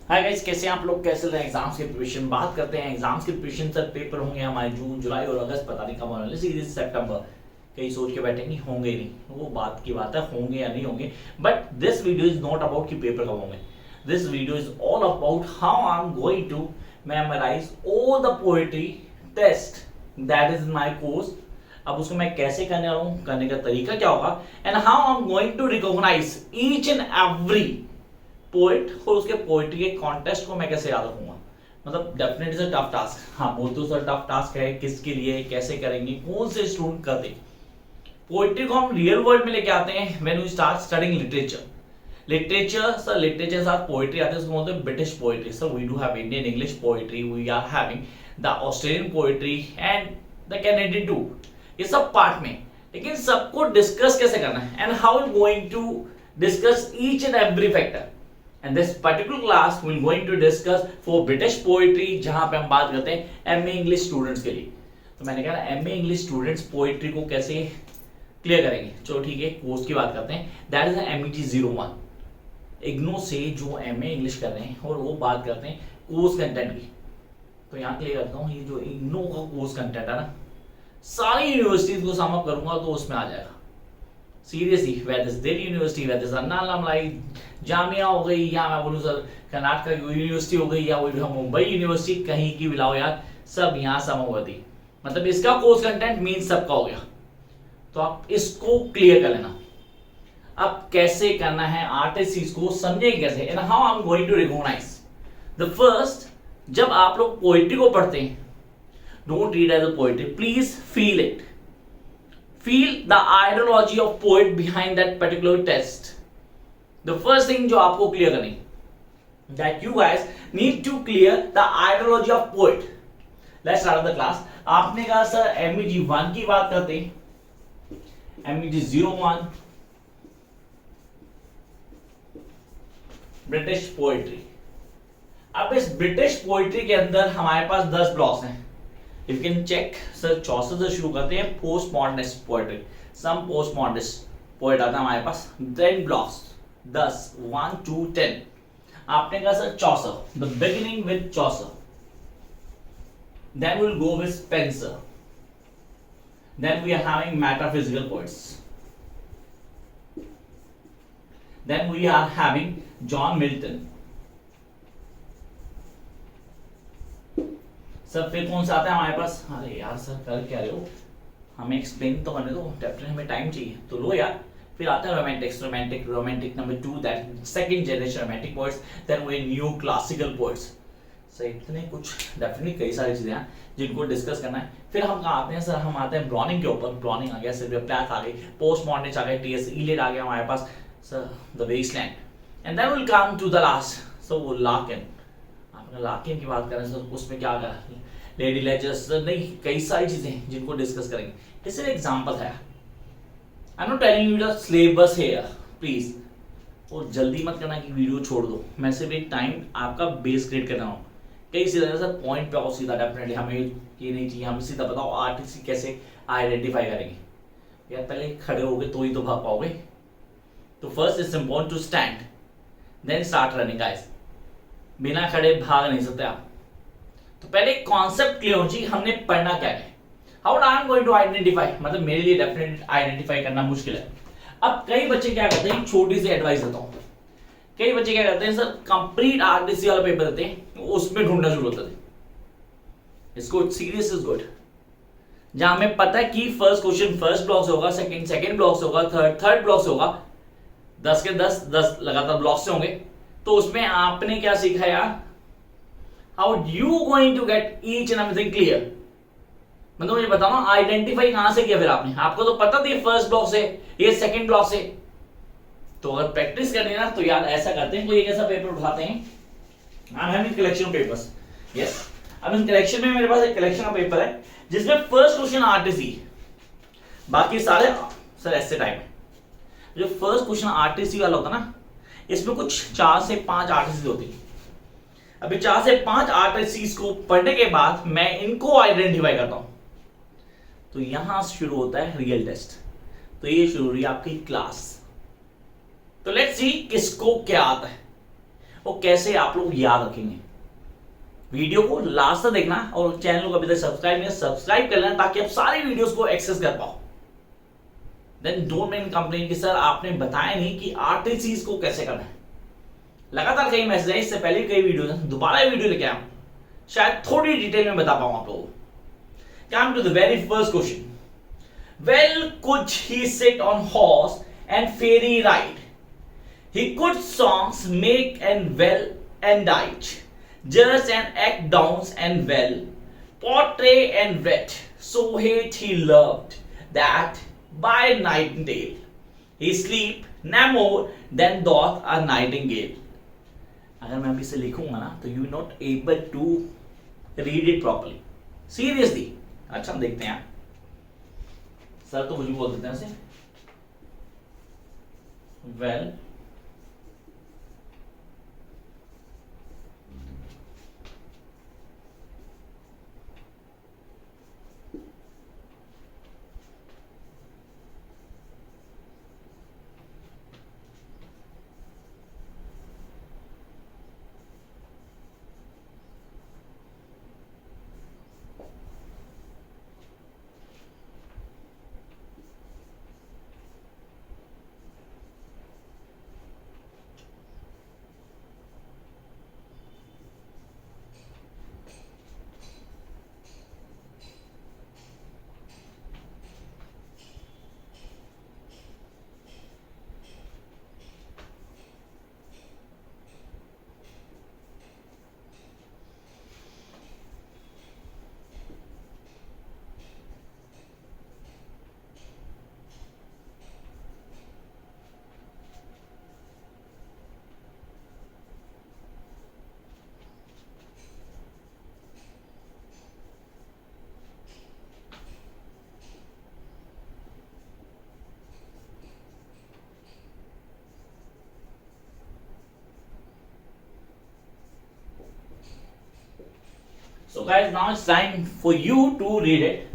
Hi guys, कैसे हैं आप लोग? कैसे रहे एग्जाम्स की प्रिपरेशन? बात करते हैं एग्जाम्स की प्रिपरेशन। सर पेपर होंगे हमारे जून जुलाई और अगस्त, पता नहीं कब होने वाले, सीरीज सितंबर। कहीं सोच के बैठे नहीं होंगे ही नहीं, वो बात की बात है, होंगे या नहीं होंगे। But this video is not about कि पेपर कब होंगे। This video is all about how I am going to memorise all the poetry test that is my course. अब उसको मैं कैसे करने वाला हूँ, करने का तरीका क्या होगा, and how I am going to recognise each and every poet और उसके पोएट्री के कॉन्टेस्ट को मैं कैसे याद रखूंगा। मतलब डेफिनेटली सर टफ टास्क, हाँ बोल तो सर टफ टास्क है, किसके लिए, कैसे करेंगे, कौन से स्टूडेंट करते। पोएट्री को हम रियल वर्ल्ड में लेके आते हैं when we start studying literature. Literature sir, literature के साथ पोएट्री आते हैं, उसको बोलते हैं British poetry. Sir we do have Indian English poetry, we are having the Australian poetry and the Canadian too. ये सब पार्ट में, लेकिन सबको डिस्कस कैसे करना है and how going to discuss each and every factor. And this particular class we're going to discuss for British poetry, जहां पे हम बात करते हैं MA इंग्लिश स्टूडेंट्स के लिए। तो मैंने कहा MA इंग्लिश स्टूडेंट्स पोएट्री को कैसे क्लियर करेंगे। चलो ठीक है, कोर्स की बात करते हैं। दैट इज MET 01 इग्नो से जो MA इंग्लिश कर रहे हैं, और वो बात करते हैं कोर्स कंटेंट की। तो यहाँ क्लियर करता हूँ, ये जो इग्नो का कोर्स कंटेंट है ना, सारी यूनिवर्सिटीज को सम अप करूंगा तो उसमें आ जाएगा। Seriously, whether Delhi university, whether Annamalai Jamia हो गई, या मैं बोलूँ सर कर्नाटक यूनिवर्सिटी हो गई, या वो मुंबई यूनिवर्सिटी, कहीं की भी लाओ यार, सब यहाँ समूहती। मतलब इसका कोर्स कंटेंट मीन सबका हो गया। तो आप इसको क्लियर कर लेना। अब कैसे करना है आर्टिस्ट को समझेंगे कैसे, and how I am going to recognise the first. जब आप लोग पोएट्री को पढ़ते हैं, don't read as a poetry, please feel it. Feel the ideology of poet behind that particular text. The first thing जो आपको क्लियर करनी, that you guys need to clear the ideology of poet. Let's start the class. आपने कहा sir MET 1 की बात करते हैं, MET 01 British poetry. अब इस ब्रिटिश पोएट्री के अंदर हमारे पास 10 ब्लॉक्स हैं। If you can check, sir चौसठ से शुरू करते हैं post modernist poetry. Some post modernist poet आता है हमारे पास 10 ब्लॉक्स, 10 1 2 10। आपने कहा sir Chaucer, the beginning with Chaucer, then will go with Spenser, then we are having metaphysical poets, then we are having John Milton. Sir फिर कौन सा आता है हमारे पास? अरे यार सर कर क्या रहे हो, हमें एक्सप्लेन तो करने दो, डेफिनेटली हमें टाइम चाहिए तो लो यार। फिर आता है romantic number 2, that second generation romantic poets, then वे न्यू क्लासिकल पोएट्स। सर इतने कुछ डेफिनेटली कई सारी चीजें हैं जिनको डिस्कस करना है। फिर हम कहाँ आते हैं सर, हम आते हैं ब्रॉनिंग के ऊपर। ब्रॉनिंग आ गया, सिल्विया प्लैथ आ गई, पोस्ट मॉडर्निस्ट आ गए, TS इलियट आ गया हमारे पास sir, the Waste Land, and then will come to the last. So वो लाकेन, लाकेन की बात करें सर, उसमें क्या आ गया, लेडी लेजर्स, नहीं कई सारी चीजें जिनको डिस्कस करेंगे। जैसे एग्जांपल है, I am not telling you the syllabus here please, और जल्दी मत करना कि वीडियो छोड़ दो। मैं सिर्फ एक टाइम आपका बेस क्रिएट कर रहा हूँ। कई सीधा सर पॉइंट पे आओ सीधा, डेफिनेटली हमें ये नहीं चाहिए, हमें सीधा बताओ आर्टिस्ट कैसे आइडेंटिफाई करेंगे। यार पहले खड़े होगे तो ही तो भाग पाओगे। तो first it's important to stand, then start running guys. बिना खड़े भाग नहीं सकते आप। तो पहले कॉन्सेप्ट क्लियर हो चाहिए, हमने पढ़ना क्या है, how I am going to identify. मतलब मेरे लिए डेफिनेटली आइडेंटिफाई करना मुश्किल है। अब कई बच्चे क्या करते हैं, छोटी सी एडवाइस देता हूं, कई बच्चे क्या करते हैं सर, कंप्लीट RTC वाला पेपर देते हैं, उसमें ढूंढना शुरू होता है। इसको सीरियस इज गुड, जहां हमें पता है कि फर्स्ट क्वेश्चन फर्स्ट ब्लॉक से होगा, सेकंड ब्लॉक से होगा, थर्ड ब्लॉक से होगा, 10 के 10 लगातार ब्लॉक से होंगे। तो उसमें आपने क्या सीखा यार, how you going to get each and everything clear. मतलब मुझे बताओ ना, आइडेंटिफाई कहां से किया फिर आपने, आपको तो पता था फर्स्ट ब्लॉक से, ये सेकंड ब्लॉक से। तो अगर प्रैक्टिस करनी है ना, तो यार ऐसा करते हैं, कोई एक ऐसा पेपर उठाते हैं, I am having collection papers, yes. अब इन कलेक्शन में मेरे पास एक कलेक्शन का पेपर है जिसमें फर्स्ट क्वेश्चन RTC, बाकी सारे सर ऐसे टाइप है। जो फर्स्ट क्वेश्चन RTC वाला होता ना, इसमें कुछ 4 से 5 RTC होती है। अभी 4 से 5 RTCs को पढ़ने के बाद मैं इनको आइडेंटिफाई करता हूं। तो यहां शुरू होता है रियल टेस्ट। तो ये शुरू हुई आपकी क्लास। तो लेट्स सी किसको क्या आता है। वो कैसे आप लोग याद रखेंगे। वीडियो को लास्ट तक देखना और चैनल को अभी तक सब्सक्राइब नहीं सब्सक्राइब कर लेना ताकि आप सारी वीडियोस को एक्सेस कर पाओ। देन डोंट मेक कंप्लेन कि सर आपने बताया नहीं कि आरटीसीज को कैसे करना है। लगातार कई मैसेज है, इससे पहले कई वीडियो है, दोबारा वीडियो लेके आऊं, शायद थोड़ी डिटेल में बता पाऊं आप लोगों को। Come to the very first question, well could he sit on horse and ferry ride, he could songs make and well and died, just and act downs and well, portray and wet, so hate he loved that by nightingale, he sleep no more than doth a nightingale. अगर मैं अभी से लिखूंगा ना तो you not able to read it properly, seriously. अच्छा हम देखते हैं, सर तो मुझे बोल देते हैं ऐसे, well So guys, now it's time for you to read it.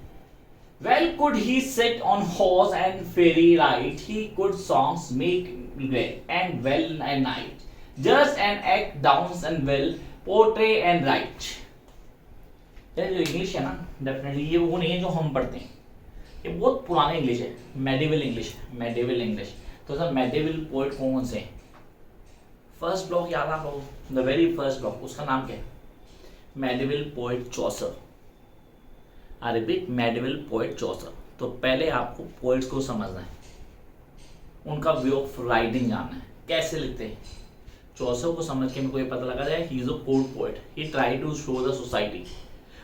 Well could he sit on horse and fairy ride, he could songs make great and well and night, just and act downs and well, portray and write. ये जो English है ना, definitely ये वो नहीं है जो हम पढ़ते हैं, ये बहुत पुराना इंग्लिश है, मेडिवल इंग्लिश है, मेडिवल इंग्लिश। तो सर मेडिवल पोइट कौन से हैं? फर्स्ट ब्लॉक याद आप लोग, द वेरी फर्स्ट ब्लॉक, उसका नाम क्या है? Medieval poet Chaucer. I repeat, medieval poet Chaucer. तो पहले आपको पोइट्स को समझना है, उनका वे ऑफ राइटिंग जानना है, कैसे लिखते हैं। चौसर को समझ के मेरे को ये पता लगा जाए, he is a court poet, he try to show the society.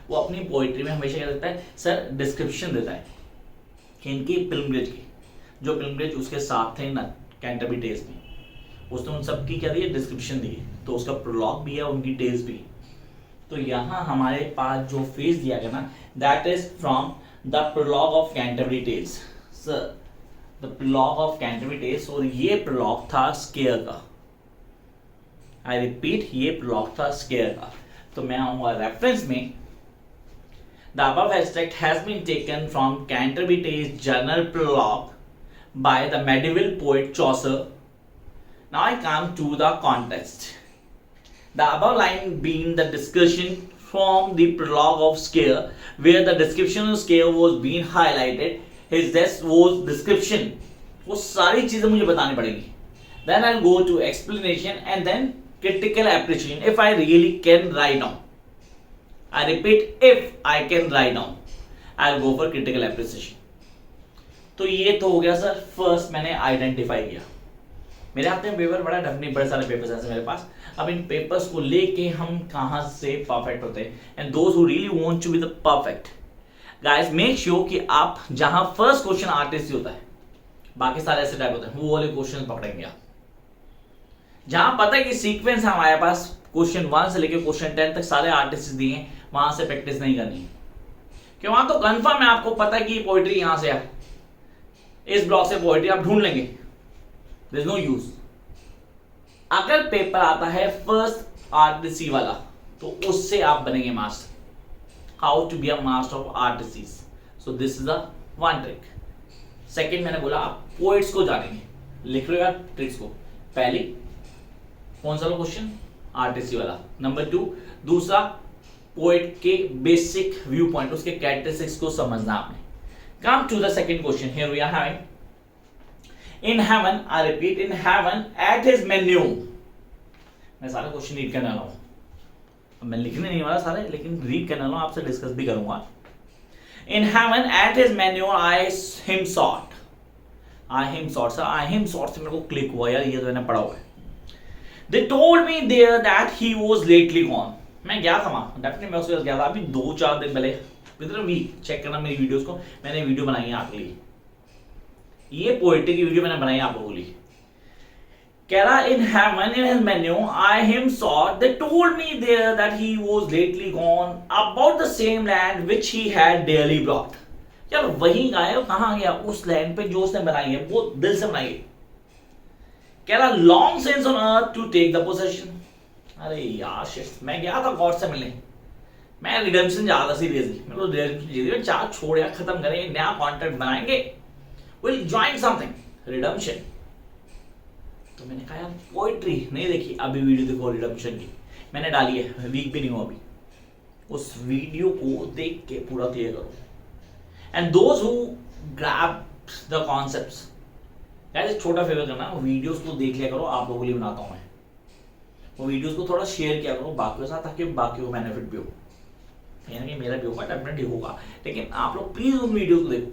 वो अपनी पोइट्री में हमेशा क्या देता है सर, डिस्क्रिप्शन देता है कि इनकी पिलग्रिमेज की, जो पिलग्रिमेज उसके साथ थे ना कैंटरबरी टेल्स में, उसने उन सब की क्या दी है, डिस्क्रिप्शन दी है। तो उसका प्रोलॉग भी है, उनकी टेल्स भी। तो यहाँ हमारे पास जो फेज दिया गया ना, that is from the prologue of Canterbury Tales. Sir the prologue of Canterbury Tales, और ये प्रोलॉग था स्केयर का। आई रिपीट, ये प्रोलॉग था स्केयर का। तो मैं आऊंगा रेफरेंस में, the above extract has been taken from Canterbury Tales general prologue by the medieval poet Chaucer. Now I come to the context. The above line being the discussion from the prologue of Scare, where the description of Scare was being highlighted. His death was description. वो सारी चीजें मुझे बतानी पड़ेगी. Then I'll go to explanation and then critical appreciation. If I really can write down. I repeat, if I can write down, I'll go for critical appreciation. तो ये तो हो गया सर, फर्स्ट मैंने आइडेंटिफाई किया। मेरे हाथ में पेपर बड़ा डफनी, बड़े सारे पेपर्स हैं मेरे पास। अब इन पेपर्स को लेके हम कहां से परफेक्ट होते हैं, and those who really want to be the perfect guys, make sure कि आप जहां फर्स्ट क्वेश्चन आरटीसी होता है, बाकी सारे ऐसे टाइप होते हैं, वो वाले क्वेश्चन पकड़ेंगे आप। जहां पता है कि सीक्वेंस है हमारे पास, क्वेश्चन 1 से लेकर क्वेश्चन 10 तक सारे आरटीसी दिए हैं, वहां से प्रैक्टिस नहीं करनी है, क्यों? वहां तो कंफर्म है, आपको पता है कि पोइट्री यहां से है, इस ब्लॉक से पोइट्री आप ढूंढ लेंगे, देयर इज नो यूज। अगर पेपर आता है फर्स्ट आरटीसी वाला, तो उससे आप बनेंगे master, how to be a master of RTC. So this is the one trick. Second मैंने बोला आप पोइट्स को जानेंगे, लिख लो यार ट्रिक्स को। पहली कौन सा क्वेश्चन, आर्टिस्ट वाला। नंबर 2, दूसरा पोएट के बेसिक व्यू पॉइंट, उसके कैरेक्टरिस्टिक्स को समझना आपने। Come to the second question, here we are having in heaven, I repeat, in heaven at his manor. मैं सारे क्वेश्चन रीड करने वाला हूं, मैं लिखने नहीं वाला सारे, लेकिन रीड करने वाला हूं, आपसे डिस्कस भी करूंगा। In heaven at his manor I him sought, I him sought, sir I him sought से मेरे को क्लिक हुआ यार, ये तो मैंने पढ़ा हुआ है। They told me there that he was lately gone. मैं गया था वहां, डेफिनेटली मैं उसके पास गया था अभी 2-4 दिन पहले, विदिन अ वीक। चेक करना मेरी वीडियोस को, मैंने वीडियो बनाई है आपके लिए, ये पोएट्री की वीडियो मैंने बनाई है आप लोगों के लिए। कह रहा in heaven in his manor I him sought, they told me there that he was lately gone about the same land which he had daily brought. यार वही गायब कहां गया, उस लैंड पे जो उसने बनाई है, वो दिल से बनाई है। कह रहा long since on earth to take the possession. अरे यार शिट, मैं गया था गॉड से मिलने, मैं रिडेम्पशन जा रहा था सीरियसली, मैं तो रिडेम्पशन चार छोड़ या खत्म करेंगे, नया कॉन्टेंट बनाएंगे, विल जॉइन समथिंग रिडेम्पशन। तो मैंने कहा यार पोएट्री नहीं देखी, अभी वीडियो देखो रिडेम्पशन की, मैंने डाली है, वीक भी नहीं हुआ अभी, उस वीडियो को देख के पूरा क्लियर करो। And those who grab the concepts, guys छोटा फेवर करना, वीडियोस को देख लिया करो, आप लोगों के लिए बनाता हूं मैं, वो वीडियोस को थोड़ा शेयर किया करो बाकियों के साथ, ताकि बाकियों को बेनिफिट भी हो, कहीं ना कहीं मेरा भी होगा, डेफिनेटली होगा, लेकिन आप लोग प्लीज उन वीडियोस को देखो।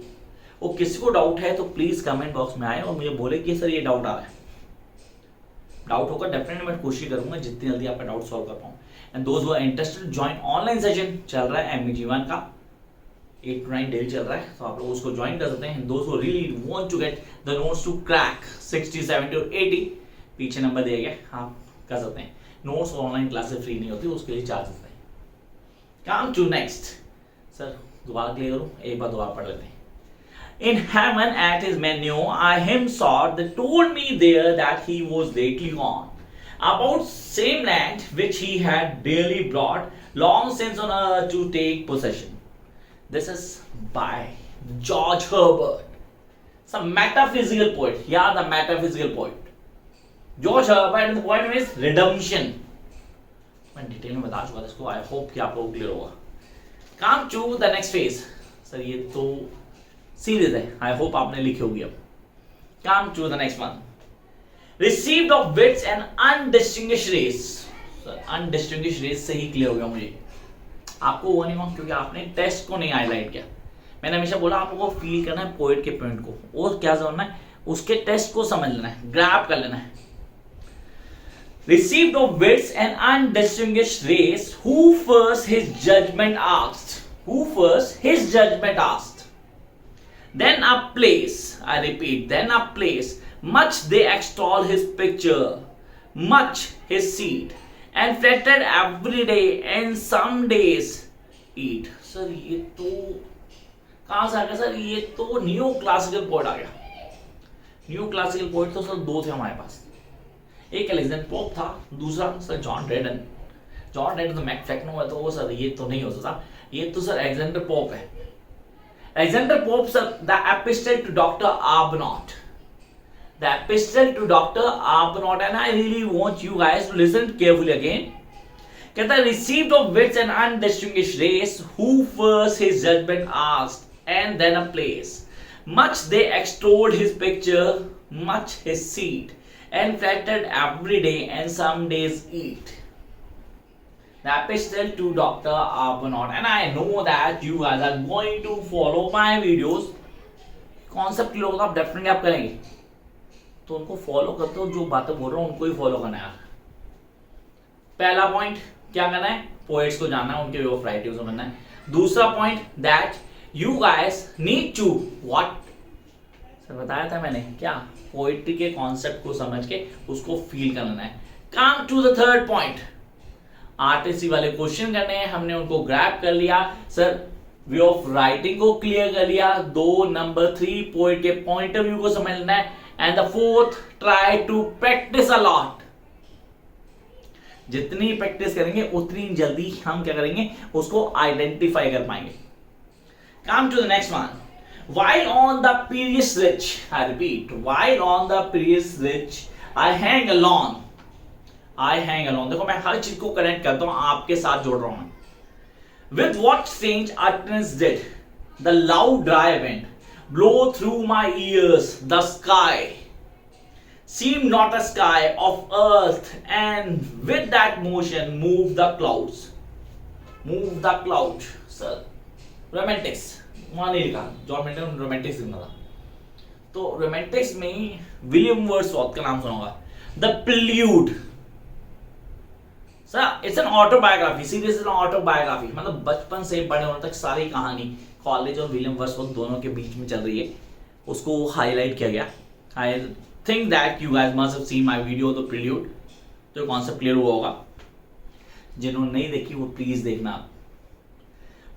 वो किसी को डाउट है तो प्लीज कमेंट बॉक्स में आए और मुझे बोले कि सर ये डाउट आ रहा है, डाउट होगा डेफिनेटली मैं कोशिश करूंगा जितनी जल्दी आपका डाउट सॉल्व कर पाऊं। And those who are interested join online session चल रहा है MG1 का, 8 to 9 डेली चल रहा है, तो आप लोग उसको ज्वाइन कर सकते हैं। दोस्त really want to get the notes to crack 60, 70 और 80, पीछे नंबर दिया गया, आप कर सकते हैं। नोट्स ऑनलाइन क्लासेस फ्री नहीं होती, उसके लिए चार्जेस हैं। कम टू नेक्स्ट, सर दोबारा क्लियर करो, एक बार दोबारा पढ़ लेते हैं। In heaven at his manor I him sought, they told me there that he was lately gone about same land which he had daily brought long since on earth to take possession. This is by George Herbert, some metaphysical poet. Yeah, the metaphysical poet. George Herbert, and the poem is Redemption. मैं detail में बता चुका था इसको, I hope कि आप लोग clear होगा। Come to the next phase. Sir ये तो सीरीज है, आई होप आपने लिखी होगी अब। Come to the next one. Received of wits and undistinguished race. Sir undistinguished race से ही क्लियर हो गया मुझे, आपको वो नहीं हुआ क्योंकि आपने टेस्ट को नहीं हाईलाइट किया। मैंने हमेशा बोला आप लोगों को फील करना है पोएट के पॉइंट को, और क्या समझना है, उसके टेस्ट को समझ लेना है, ग्रैब कर लेना है। Received of wits and undistinguished race, who first his judgment asked, who first his judgment asked, then a place, I repeat, then a place, much they extol his picture, much his seed, and flattered every day and some days eat. Sir ये तो कहां से आ गया sir, ये तो new classical poet आ गया। New classical poet तो sir 2 थे हमारे पास, एक अलेक्जेंडर पोप था, दूसरा सर जॉन ड्रेडन। जॉन ड्रेडन तो मैकफ्लेक्नो है, तो वो सर ये तो नहीं हो सकता, ये तो सर अलेक्जेंडर पोप है। Alexander Pope sir the Epistle to Doctor Arbuthnot, the epistle to Dr. Arbuthnot, and I really want you guys to listen carefully again. कहता है received of wits and undistinguished race, who first his judgment asked, and then a place. Much they extolled his picture, much his seed, and flattered every day, and some days eat. The epistle to Dr. Arbuthnot, and I know that you guys are going to follow my videos. Concept लोग आप definitely आप करेंगे, तो उनको follow करते हो, जो बातें बोल रहा हूं उनको ही फॉलो करना है। पहला पॉइंट क्या करना है, पोएट्स को जानना है, उनके वे ऑफ राइटिंग को समझना है। दूसरा point that you guys need to what, sir बताया था मैंने क्या, पोएट्री के कॉन्सेप्ट को समझ के उसको फील करना है। Come to the third point, RTC वाले क्वेश्चन करने हैं, हमने उनको ग्रैब कर लिया। सर वे ऑफ राइटिंग को क्लियर कर लिया। 2 नंबर 3 पोएट के पॉइंट ऑफ व्यू को समझना है। And the fourth, try to practice a lot. जितनी प्रैक्टिस करेंगे उतनी जल्दी हम क्या करेंगे, उसको आइडेंटिफाई कर पाएंगे। Come to the next one, while on the previous ridge, I repeat, while on the previous ridge I hang alone, I hang along. देखो मैं हर चीज को कनेक्ट करता हूं, आपके साथ जोड़ रहा हूं. With what strange utterance did the loud dry wind blow through my ears? The sky seemed not a sky of earth, and with that motion moved the clouds. Move the cloud. Sir, romantics. वहां नहीं लिखा, John Milton Romantics लिखना था. तो Romantics में William Wordsworth का नाम सुना होगा. The prelude. Sir it's an autobiography, series is an autobiography. मतलब बचपन से बड़े होने तक सारी कहानी कॉलेज और विलियम वर्ड्सवर्थ दोनों के बीच में चल रही है, उसको हाईलाइट किया गया. I think that you guys must have seen my video the prelude. तो कॉन्सेप्ट क्लियर हुआ होगा. जिन्होंने नहीं देखी वो प्लीज देखना.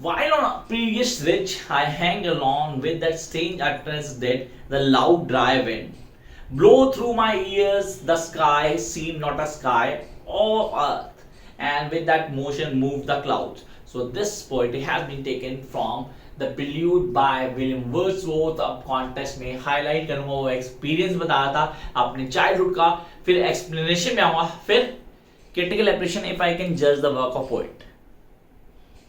While on a previous ridge, I hang along with that strange utterance did the loud dry wind blow through my ears. The sky seemed not a sky or earth, and with that motion moved the clouds. So this poetry has been taken from the Prelude by William Wordsworth. अब context में highlight करूंगा वो experience बताया था अपने childhood का, फिर explanation में आऊंगा, फिर critical appreciation if I can judge the work of poet.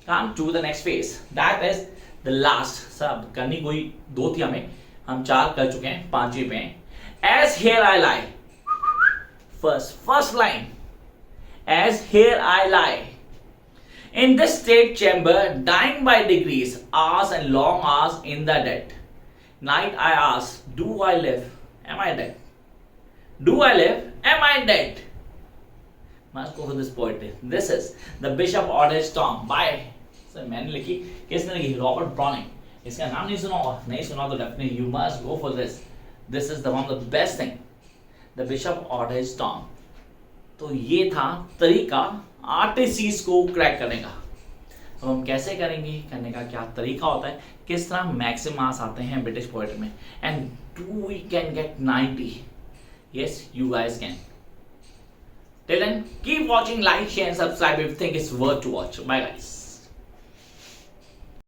Come to the next phase. That is the last. सब करनी कोई दो थी हमें, हम 4 कर चुके हैं, 5वीं पे हैं. As here I lie. First line. As here I lie. In this state chamber, dying by degrees, hours and long hours in the dead. Night I ask, do I live? Am I dead? Do I live? Am I dead? Must go for this poetry. This is the Bishop Ordage Storm by, sir मैंने लिखी, किसने लिखी? Robert browning. इसका नाम नहीं सुना होगा, नहीं सुना तो definitely you must go for this. This is the one of the best thing, the bishop ऑर्डेज storm. तो ये था तरीका आर्टिसीज को क्रैक करने का. अब हम कैसे करेंगे, करने का क्या तरीका होता है, किस तरह मैक्सिमम मार्क्स आते हैं ब्रिटिश पोएट्री में, and do we can get 90. Yes you guys can. Till then, keep watching, like, share and subscribe if you think it's worth to watch. Bye guys.